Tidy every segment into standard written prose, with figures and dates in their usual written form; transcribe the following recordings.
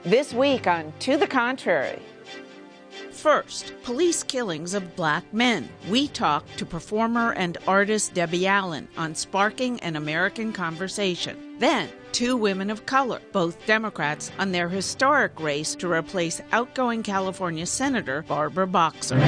This week on To the Contrary. First, police killings of black men. We talk to performer and artist Debbie Allen on sparking an American conversation. Then, two women of color, both Democrats, on their historic race to replace outgoing California Senator Barbara Boxer.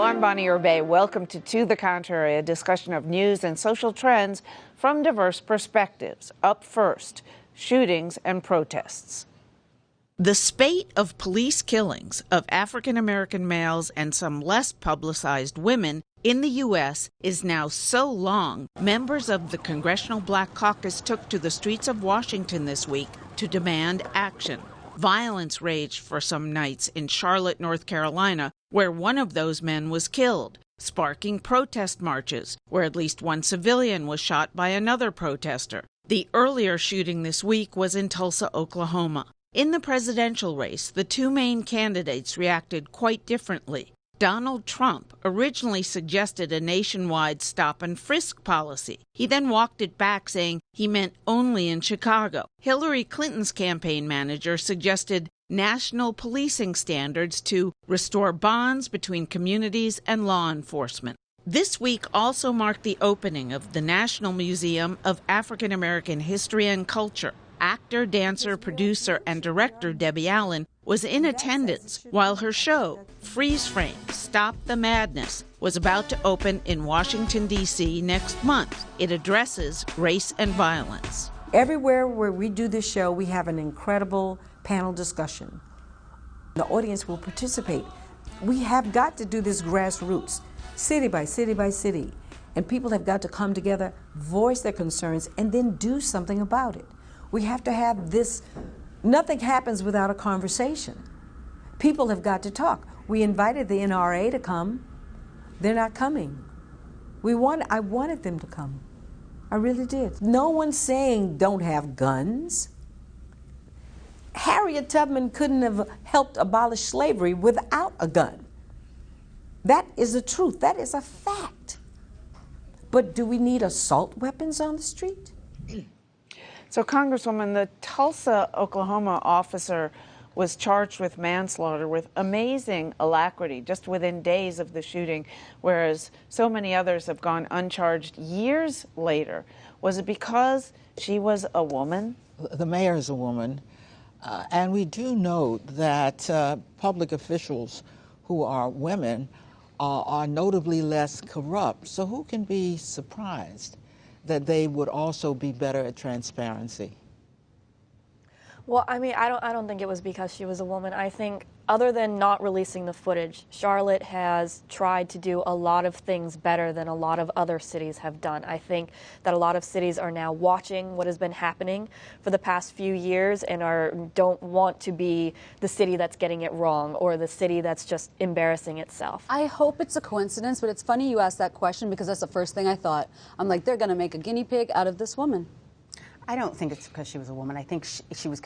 I'm Bonnie Urbay. Welcome to the Contrary, a discussion of news and social trends from diverse perspectives. Up first, shootings and protests. The spate of police killings of African-American males and some less publicized women in the U.S. is now so long, members of the Congressional Black Caucus took to the streets of Washington this week to demand action. Violence raged for some nights in Charlotte, North Carolina, where one of those men was killed, sparking protest marches, where at least one civilian was shot by another protester. The earlier shooting this week was in Tulsa, Oklahoma. In the presidential race, the two main candidates reacted quite differently. Donald Trump originally suggested a nationwide stop-and-frisk policy. He then walked it back, saying he meant only in Chicago. Hillary Clinton's campaign manager suggested national policing standards to restore bonds between communities and law enforcement. This week also marked the opening of the National Museum of African American History and Culture. Actor, dancer, producer, and director Debbie Allen was in attendance while her show, Freeze Frame, Stop the Madness, was about to open in Washington, D.C. next month. It addresses race and violence. Everywhere where we do this show, we have an incredible panel discussion. The audience will participate. We have got to do this grassroots, city by city by city, and people have got to come together, voice their concerns, and then do something about it. We have to have this. Nothing happens without a conversation. People have got to talk. We invited the NRA to come. They're not coming. I wanted them to come. I really did. No one's saying don't have guns. Harriet Tubman couldn't have helped abolish slavery without a gun. That is the truth. That is a fact. But do we need assault weapons on the street? So, Congresswoman, the Tulsa, Oklahoma officer was charged with manslaughter with amazing alacrity just within days of the shooting, whereas so many others have gone uncharged years later. Was it because she was a woman? The mayor is a woman, and we do know that public officials who are women are notably less corrupt. So who can be surprised that they would also be better at transparency? Well, I mean, I don't think it was because she was a woman. I think other than not releasing the footage, Charlotte has tried to do a lot of things better than a lot of other cities have done. I think that a lot of cities are now watching what has been happening for the past few years and don't want to be the city that's getting it wrong or the city that's just embarrassing itself. I hope it's a coincidence, but it's funny you asked that question because that's the first thing I thought. I'm like, they're going to make a guinea pig out of this woman. I don't think it's because she was a woman. I think she was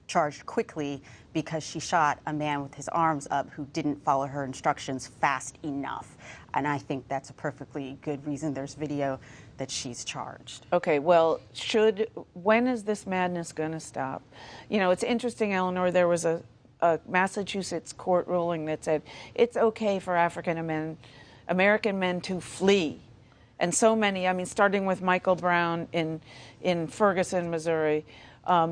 charged quickly because she shot a man with his arms up who didn't follow her instructions fast enough. And I think that's a perfectly good reason. There's video that she's charged. Okay, well, when is this madness going to stop? You know, it's interesting, Eleanor, there was a Massachusetts court ruling that said it's okay for African American men to flee. And so many, I mean, starting with Michael Brown in Ferguson, Missouri,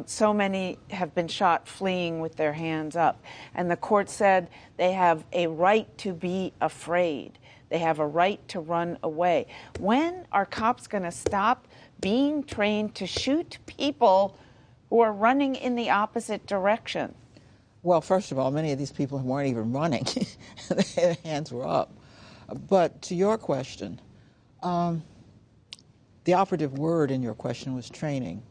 so many have been shot fleeing with their hands up. And the court said they have a right to be afraid. They have a right to run away. When are cops going to stop being trained to shoot people who are running in the opposite direction? Well, first of all, many of these people weren't even running. Their hands were up. But to your question, the operative word in your question was training.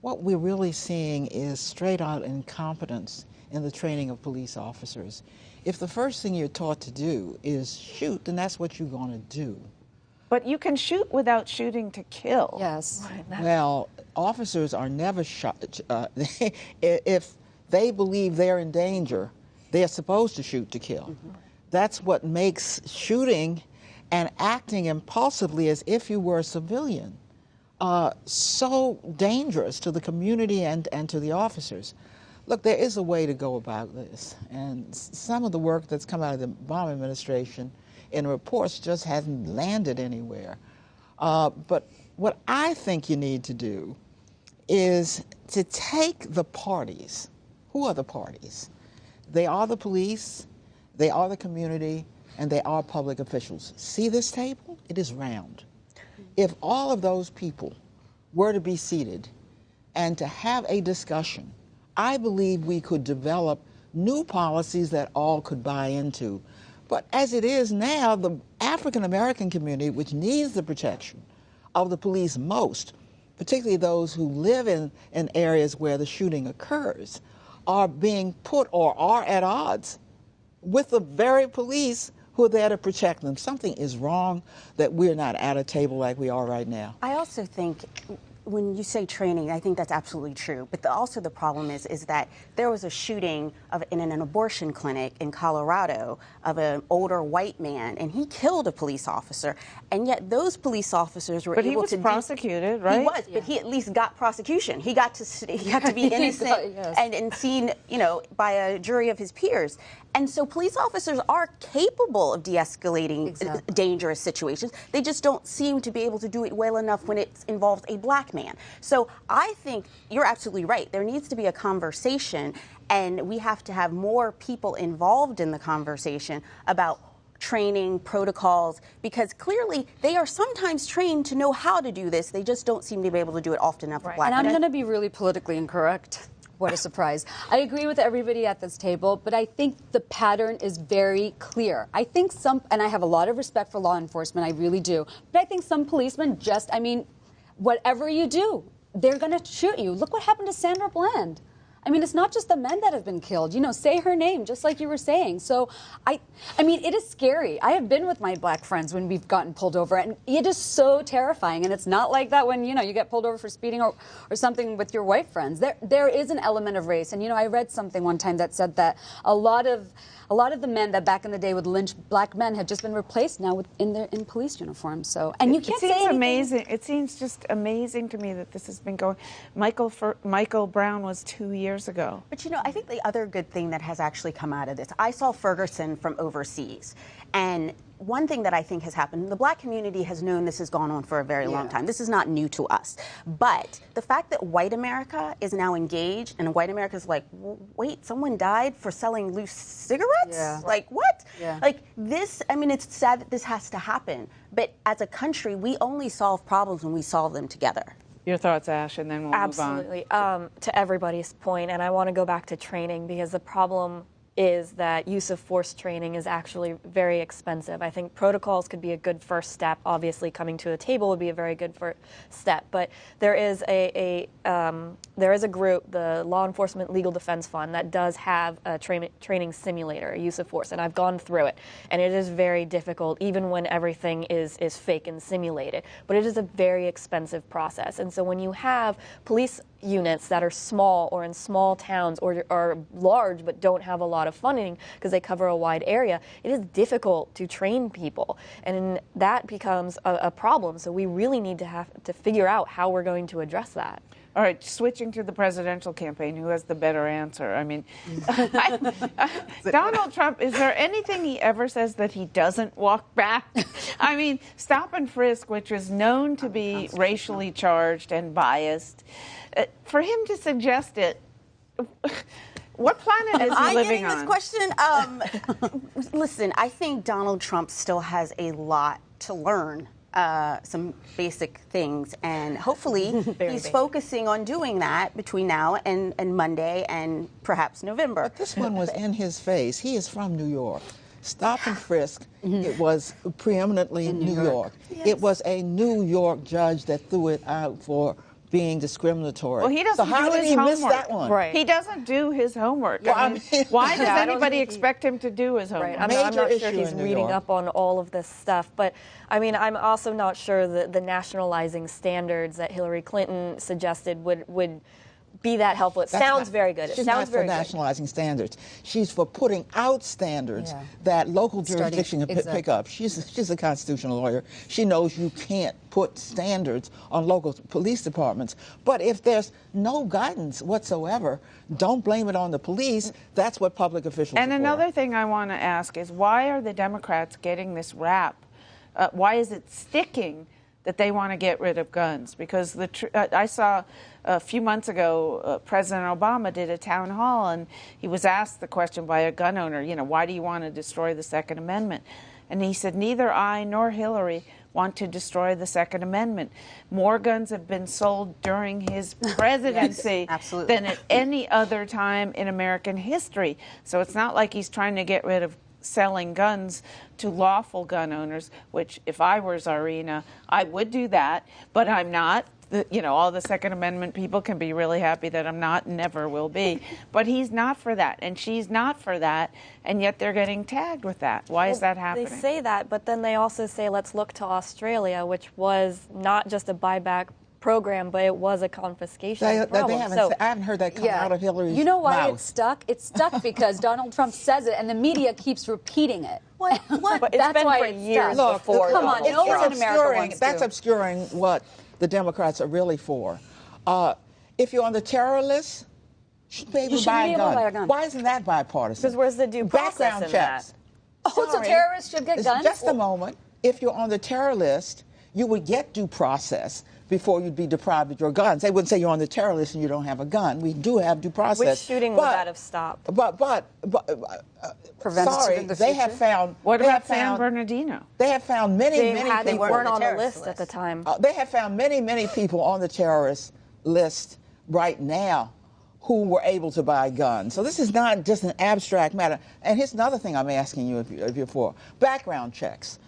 What we're really seeing is straight-out incompetence in the training of police officers. If the first thing you're taught to do is shoot, then that's what you're going to do. But you can shoot without shooting to kill. Yes. Well, officers are never shot. If they believe they're in danger, they're supposed to shoot to kill. That's what makes shooting and acting impulsively as if you were a civilian so dangerous to the community and to the officers. Look, there is a way to go about this, and some of the work that's come out of the Obama administration in reports just hasn't landed anywhere. But what I think you need to do is to take the parties. Who are the parties? They are the police, they are the community, and they are public officials. See this table? It is round. If all of those people were to be seated and to have a discussion, I believe we could develop new policies that all could buy into. But as it is now, the African American community, which needs the protection of the police most, particularly those who live in areas where the shooting occurs, are being put or are at odds with the very police who are there to protect them. Something is wrong that we're not at a table like we are right now. I also think when you say training, I think that's absolutely true. But also the problem is that there was a shooting in an abortion clinic in Colorado of an older white man, and he killed a police officer. And yet those police officers were able to... But he was prosecuted, right? He was, but he at least got prosecution. He got to be innocent yes. and seen, by a jury of his peers. And so police officers are capable of de-escalating dangerous situations. They just don't seem to be able to do it well enough when it involves a black man. So I think you're absolutely right. There needs to be a conversation, and we have to have more people involved in the conversation about training, protocols, because clearly they are sometimes trained to know how to do this. They just don't seem to be able to do it often enough with black men. And I'm going to be really politically incorrect. What a surprise. I agree with everybody at this table, but I think the pattern is very clear. I think and I have a lot of respect for law enforcement, I really do, but I think some policemen whatever you do, they're going to shoot you. Look what happened to Sandra Bland. I mean, it's not just the men that have been killed. Say her name, just like you were saying. So, I mean, it is scary. I have been with my black friends when we've gotten pulled over, and it is so terrifying. And it's not like that when, you get pulled over for speeding or something with your white friends. There is an element of race. And, I read something one time that said that a lot of the men that back in the day would lynch black men have just been replaced now in police uniforms. So, and you can't say anything. Amazing. It seems just amazing to me that this has been going. Michael Brown was 2 years ago. But I think the other good thing that has actually come out of this, I saw Ferguson from overseas, and one thing that I think has happened, the black community has known this has gone on for a very long time. This is not new to us. But the fact that white America is now engaged, and white America is like, wait, someone died for selling loose cigarettes? Yeah. Like, what? Yeah. Like, this, it's sad that this has to happen. But as a country, we only solve problems when we solve them together. Your thoughts, Ash, and then we'll move on. Absolutely. To everybody's point, and I want to go back to training, because the problem is that use of force training is actually very expensive. I think protocols could be a good first step. Obviously, coming to a table would be a very good first step. But there is a group, the Law Enforcement Legal Defense Fund, that does have a training simulator, a use of force, and I've gone through it, and it is very difficult, even when everything is fake and simulated. But it is a very expensive process, and so when you have police units that are small or in small towns or are large but don't have a lot of funding because they cover a wide area, it is difficult to train people, and that becomes a problem. So we really need to have to figure out how we're going to address that. All right, switching to the presidential campaign, who has the better answer? I mean, Donald Trump, is there anything he ever says that he doesn't walk back? I mean, stop and frisk, which is known to be racially charged and biased, for him to suggest it, what planet is he living on? This question? Listen, I think Donald Trump still has a lot to learn. Some basic things, and hopefully he's focusing on doing that between now and Monday and perhaps November. But this one was in his face. He is from New York. Stop and frisk, it was preeminently in New York. Yes. It was a New York judge that threw it out for being discriminatory. Well, he doesn't so how do did his he homework. miss that one? Right. He doesn't do his homework. Well, I mean, why does anybody expect him to do his homework? Right. I'm Major not sure issue he's in New reading York. up on all of this stuff. But, I mean, I'm also not sure that the nationalizing standards that Hillary Clinton suggested would be that helpful. It sounds very good. It She's sounds not very for good. nationalizing standards. She's for putting out standards Yeah. that local jurisdiction can exactly. pick up. She's a constitutional lawyer. She knows you can't put standards on local police departments. But if there's no guidance whatsoever, don't blame it on the police. That's what public officials And are for. another thing I want to ask is, why are the Democrats getting this rap? Why is it sticking that they want to get rid of guns? Because I saw a few months ago, President Obama did a town hall, and he was asked the question by a gun owner, why do you want to destroy the Second Amendment? And he said, neither I nor Hillary want to destroy the Second Amendment. More guns have been sold during his presidency absolutely. than at any other time in American history. So it's not like he's trying to get rid of selling guns to lawful gun owners, which if I were Czarina, I would do that, but I'm not. All the Second Amendment people can be really happy that I'm not and never will be. But he's not for that, and she's not for that, and yet they're getting tagged with that. Why is that happening? They say that, but then they also say, let's look to Australia, which was not just a buyback program, but it was a confiscation problem. I haven't heard that come out of Hillary's You know why mouth. it's stuck? It's stuck because Donald Trump says it, and the media keeps repeating it. What? But it's That's been why for it's years stuck. before. Come on, It's no one in America obscuring- wants That's to. obscuring what the Democrats are really for. If you're on the terror list, you should be able You to shouldn't buy be a able to gun. buy a gun. Why isn't that bipartisan? Because where's the due process Background in checks. that? Oh, so terrorists should get guns? Just a moment. If you're on the terror list, you would get due process before you'd be deprived of your guns. They wouldn't say you're on the terror list and you don't have a gun. We do have due process. Which shooting would that have stopped? Preventative sorry, in the they have future? found. What they about have San found- Bernardino? They have found many They people. weren't on the terrorist list at the time. They have found many people on the terrorist list right now who were able to buy guns. So this is not just an abstract matter. And here's another thing I'm asking you if you're for. Background checks.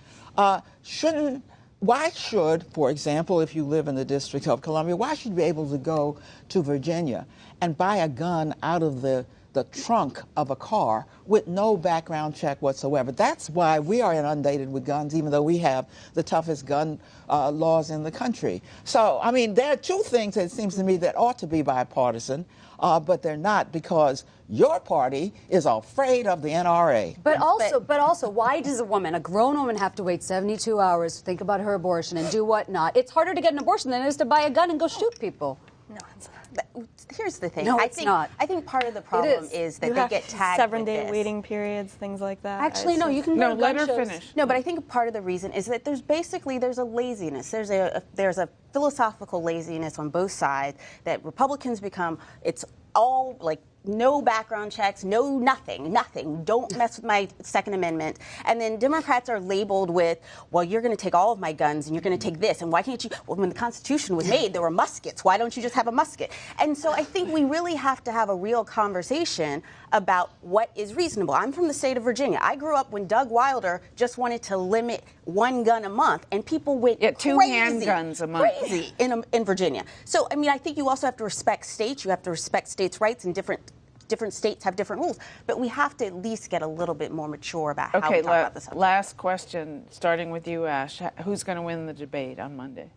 Why should, for example, if you live in the District of Columbia, why should you be able to go to Virginia and buy a gun out of the trunk of a car with no background check whatsoever? That's why we are inundated with guns, even though we have the toughest gun laws in the country. So, I mean, there are two things, it seems to me, that ought to be bipartisan, but they're not, because your party is afraid of the NRA. But also, why does a grown woman, have to wait 72 hours to think about her abortion and do whatnot? It's harder to get an abortion than it is to buy a gun and go shoot people. No, it's not. Here's the thing. No, I it's think, not. I think part of the problem is that You they have get tagged with 7-day this. waiting periods, things like that. Actually, It's no, just- you can go No, to let gun her shows. finish. No, but I think part of the reason is that there's a laziness. There's a philosophical laziness on both sides that Republicans become. It's all like no background checks, no nothing. Don't mess with my Second Amendment. And then Democrats are labeled with, well, you're going to take all of my guns and you're going to take this. And why can't you? Well, when the Constitution was made, there were muskets. Why don't you just have a musket? And so I think we really have to have a real conversation about what is reasonable. I'm from the state of Virginia. I grew up when Doug Wilder just wanted to limit one gun a month, and people went two crazy, handguns a month. crazy in Virginia. So, I mean, I think you also have to respect states. You have to respect states' rights, and different states have different rules. But we have to at least get a little bit more mature about how we talk about this. Last question, starting with you, Ash. Who's going to win the debate on Monday?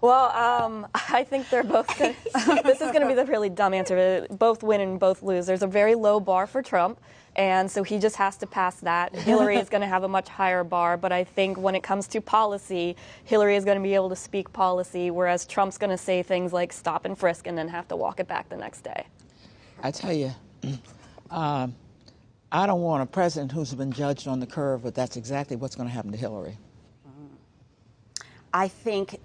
Well, I think they're both going to. This is going to be the really dumb answer. Both win and both lose. There's a very low bar for Trump, and so he just has to pass that. Hillary is going to have a much higher bar, but I think when it comes to policy, Hillary is going to be able to speak policy, whereas Trump's going to say things like stop and frisk and then have to walk it back the next day. I tell you, I don't want a president who's been judged on the curve, but that's exactly what's going to happen to Hillary. I think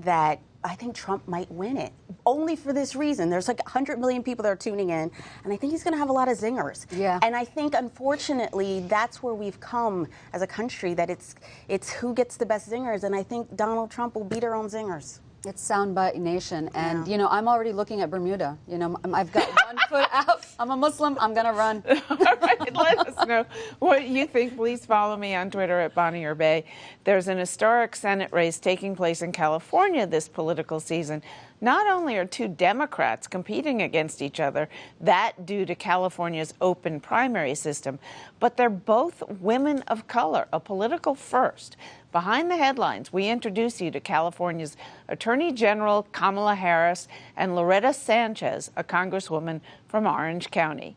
Trump might win it, only for this reason. There's like 100 million people that are tuning in, and I think he's going to have a lot of zingers. Yeah. And I think, unfortunately, that's where we've come as a country, that it's who gets the best zingers, and I think Donald Trump will beat her own zingers. It's soundbite nation, and you know, I'm already looking at Bermuda. You know, I've got one foot out. I'm a Muslim. I'm gonna run. All right, let us know what you think. Please follow me on Twitter at Bonnie or Bay. There's an historic Senate race taking place in California this political season. Not only are two Democrats competing against each other, that due to California's open primary system, but they're both women of color, a political first. Behind the headlines, we introduce you to California's Attorney General Kamala Harris and Loretta Sanchez, a congresswoman from Orange County.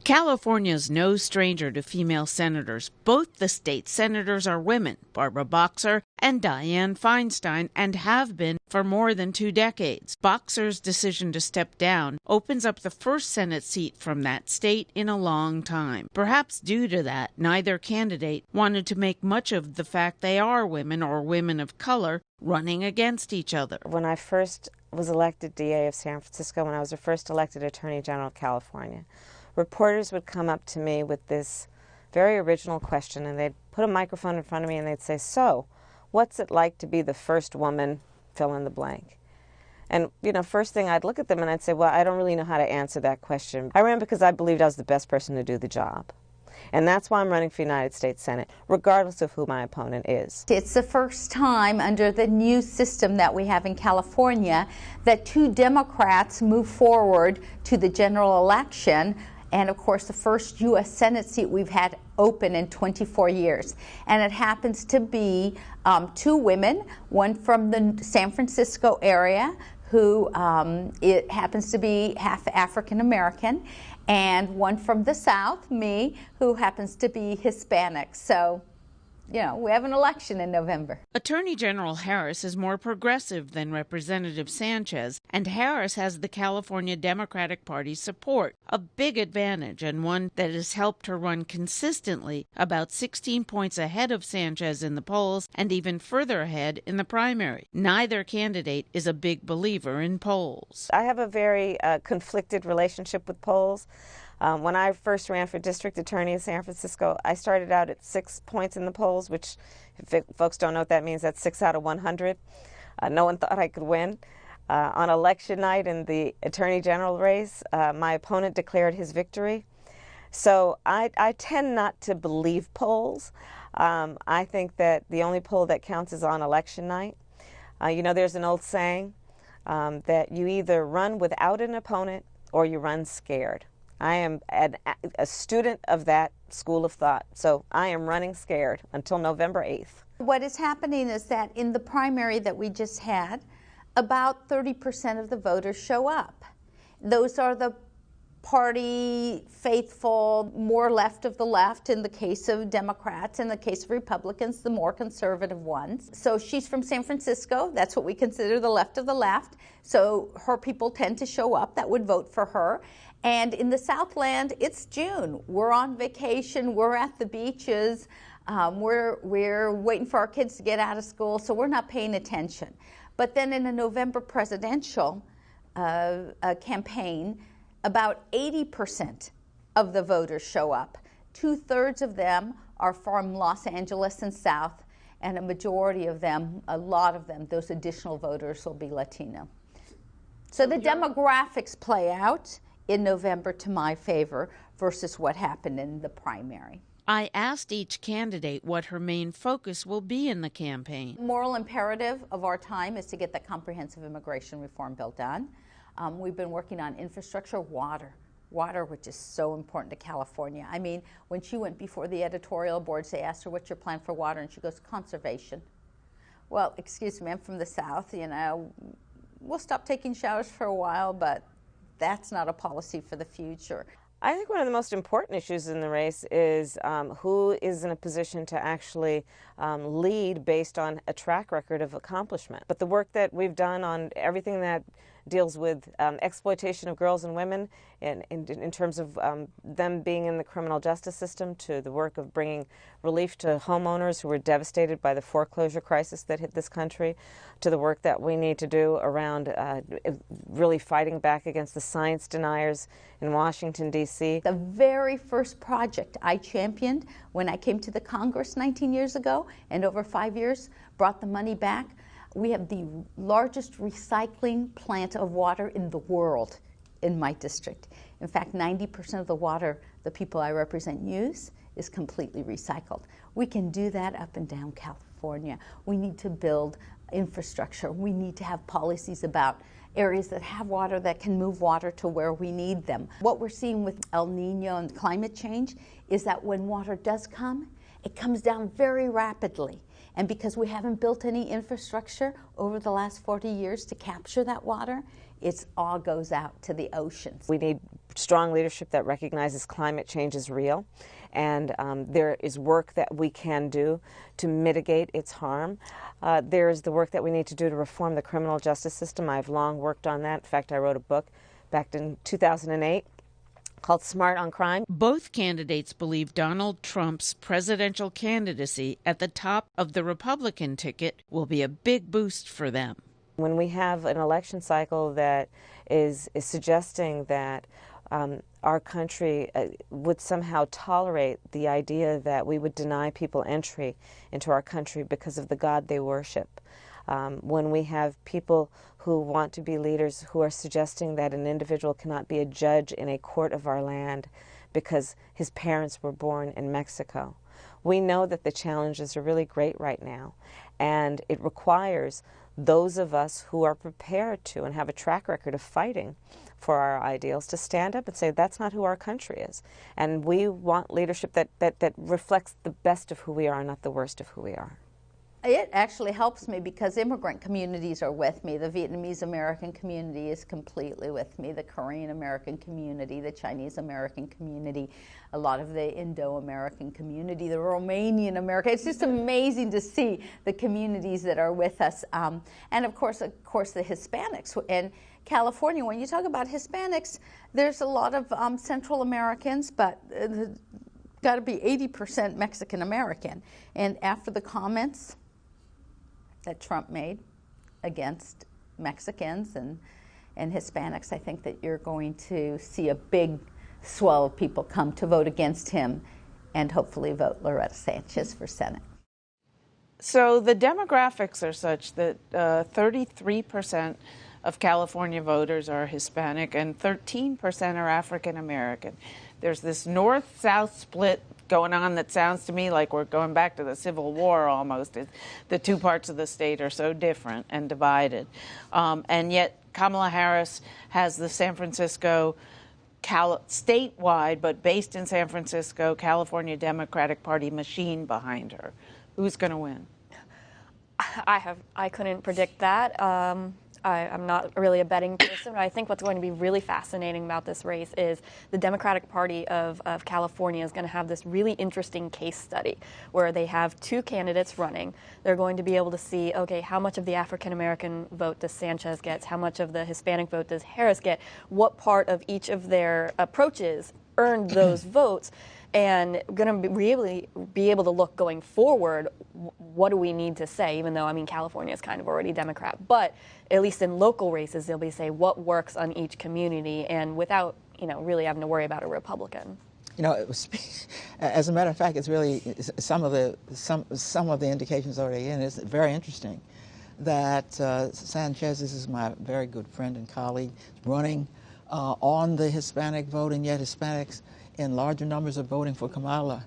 California's no stranger to female senators. Both the state senators are women, Barbara Boxer and Dianne Feinstein, and have been for more than 2 decades. Boxer's decision to step down opens up the first Senate seat from that state in a long time. Perhaps due to that, neither candidate wanted to make much of the fact they are women or women of color running against each other. When I first was elected DA of San Francisco, when I was the first elected Attorney General of California, reporters would come up to me with this very original question, and they'd put a microphone in front of me and they'd say, "So, what's it like to be the first woman, fill in the blank?" And, you know, first thing I'd look at them and I'd say, well, I don't really know how to answer that question. I ran because I believed I was the best person to do the job. And that's why I'm running for United States Senate, regardless of who my opponent is. It's the first time under the new system that we have in California that 2 Democrats move forward to the general election. And of course, the first U.S. Senate seat we've had open in 24 years. And it happens to be 2 women, one from the San Francisco area, who it happens to be half African American, and one from the South, me, who happens to be Hispanic. So, you know, we have an election in November. Attorney General Harris is more progressive than Representative Sanchez, and Harris has the California Democratic Party's support, a big advantage and one that has helped her run consistently, about 16 points ahead of Sanchez in the polls and even further ahead in the primary. Neither candidate is a big believer in polls. I have a very conflicted relationship with polls. When I first ran for district attorney in San Francisco, I started out at 6 points in the polls, which, if folks don't know what that means, that's 6 out of 100. No one thought I could win. On election night in the attorney general race, my opponent declared his victory. So I tend not to believe polls. I think that the only poll that counts is on election night. You know, there's an old saying that you either run without an opponent or you run scared. I am a student of that school of thought, so I am running scared until November 8th. What is happening is that in the primary that we just had, about 30% of the voters show up. Those are the party faithful, more left of the left in the case of Democrats, in the case of Republicans, the more conservative ones. So she's from San Francisco, that's what we consider the left of the left, so her people tend to show up that would vote for her. And in the Southland, it's June. We're on vacation, we're at the beaches, we're waiting for our kids to get out of school, so we're not paying attention. But then in a November presidential campaign, about 80% of the voters show up. 2/3 of them are from Los Angeles and South, and a majority of them, a lot of them, those additional voters will be Latino. So the demographics play out in November to my favor versus what happened in the primary. I asked each candidate what her main focus will be in the campaign. Moral imperative of our time is to get the comprehensive immigration reform bill done. We've been working on infrastructure, water, which is so important to California. I mean, when she went before the editorial boards, they asked her, what's your plan for water? And she goes, conservation. Well, excuse me, I'm from the South, you know, we'll stop taking showers for a while, but that's not a policy for the future. I think one of the most important issues in the race is who is in a position to actually lead based on a track record of accomplishment. But the work that we've done on everything that deals with exploitation of girls and women in terms of them being in the criminal justice system, to the work of bringing relief to homeowners who were devastated by the foreclosure crisis that hit this country, to the work that we need to do around really fighting back against the science deniers in Washington, D.C. The very first project I championed when I came to the Congress 19 years ago, and over 5 years brought the money back, We have the largest recycling plant of water in the world in my district. In fact, 90% of the water the people I represent use is completely recycled. We can do that up and down California. We need to build infrastructure. We need to have policies about areas that have water that can move water to where we need them. What we're seeing with El Nino and climate change is that when water does come, it comes down very rapidly. And because we haven't built any infrastructure over the last 40 years to capture that water, it all goes out to the oceans. We need strong leadership that recognizes climate change is real, and there is work that we can do to mitigate its harm. There's the work that we need to do to reform the criminal justice system. I've long worked on that. In fact, I wrote a book back in 2008 called Smart on Crime. Both candidates believe Donald Trump's presidential candidacy at the top of the Republican ticket will be a big boost for them. When we have an election cycle that is suggesting that our country would somehow tolerate the idea that we would deny people entry into our country because of the God they worship, when we have people who want to be leaders who are suggesting that an individual cannot be a judge in a court of our land because his parents were born in Mexico. We know that the challenges are really great right now, and it requires those of us who are prepared to and have a track record of fighting for our ideals to stand up and say that's not who our country is. And we want leadership that reflects the best of who we are, not the worst of who we are. It actually helps me because immigrant communities are with me. The Vietnamese American community is completely with me. The Korean American community, the Chinese American community, a lot of the Indo-American community, the Romanian American. It's just amazing to see the communities that are with us. And of course, the Hispanics. In California, when you talk about Hispanics, there's a lot of Central Americans, but got to be 80% Mexican American. And after the comments that Trump made against Mexicans and Hispanics, I think that you're going to see a big swell of people come to vote against him and hopefully vote Loretta Sanchez for Senate. So the demographics are such that 33% of California voters are Hispanic and 13% are African American. There's this north-south split going on that sounds to me like we're going back to the Civil War almost. The two parts of the state are so different and divided. And yet Kamala Harris has the San Francisco, statewide, but based in San Francisco, California Democratic Party machine behind her. Who's going to win? I couldn't predict that. I'm not really a betting person, but I think what's going to be really fascinating about this race is the Democratic Party of California is going to have this really interesting case study where they have two candidates running. They're going to be able to see, okay, how much of the African-American vote does Sanchez get? How much of the Hispanic vote does Harris get? What part of each of their approaches earned those votes? And going to really be able to look going forward, what do we need to say, even though, I mean, California is kind of already Democrat. But at least in local races, they'll be say what works on each community and without, really having to worry about a Republican. As a matter of fact, it's really some of the indications already in. It's very interesting that Sanchez, this is my very good friend and colleague, running on the Hispanic vote, and yet Hispanics in larger numbers are voting for Kamala.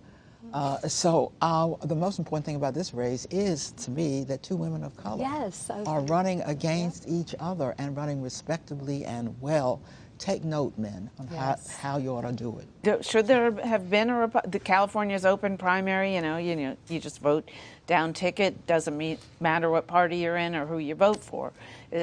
So the most important thing about this race is, to me, that two women of color are running against each other and running respectably and well. Take note, men, on how you ought to do it. Should there have been the California's open primary? You just vote down ticket. Doesn't matter what party you're in or who you vote for,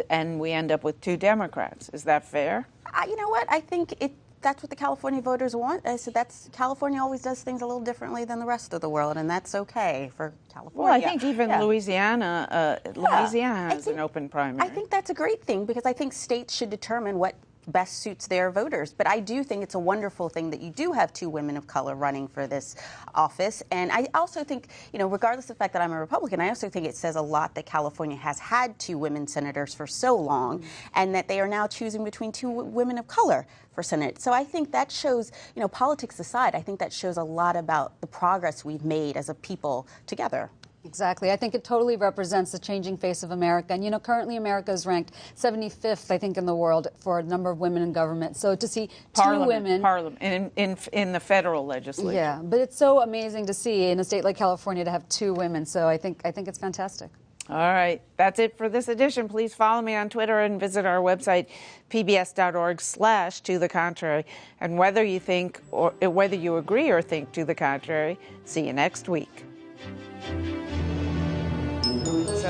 and we end up with two Democrats. Is that fair? You know what? I think that's what the California voters want. So California always does things a little differently than the rest of the world, and that's okay for California. Well, I think even Louisiana has an open primary. I think that's a great thing because I think states should determine what best suits their voters. But I do think it's a wonderful thing that you do have two women of color running for this office. And I also think, regardless of the fact that I'm a Republican, I also think it says a lot that California has had two women senators for so long and that they are now choosing between two women of color for Senate. So I think that shows, politics aside, I think that shows a lot about the progress we've made as a people together. Exactly. I think it totally represents the changing face of America. And, you know, currently America is ranked 75th, I think, in the world for a number of women in government. So to see two women... Parliament, in the federal legislature. Yeah, but it's so amazing to see in a state like California to have two women. So I think it's fantastic. All right. That's it for this edition. Please follow me on Twitter and visit our website, pbs.org/tothecontrary. And whether you think or whether you agree or think to the contrary, see you next week. So,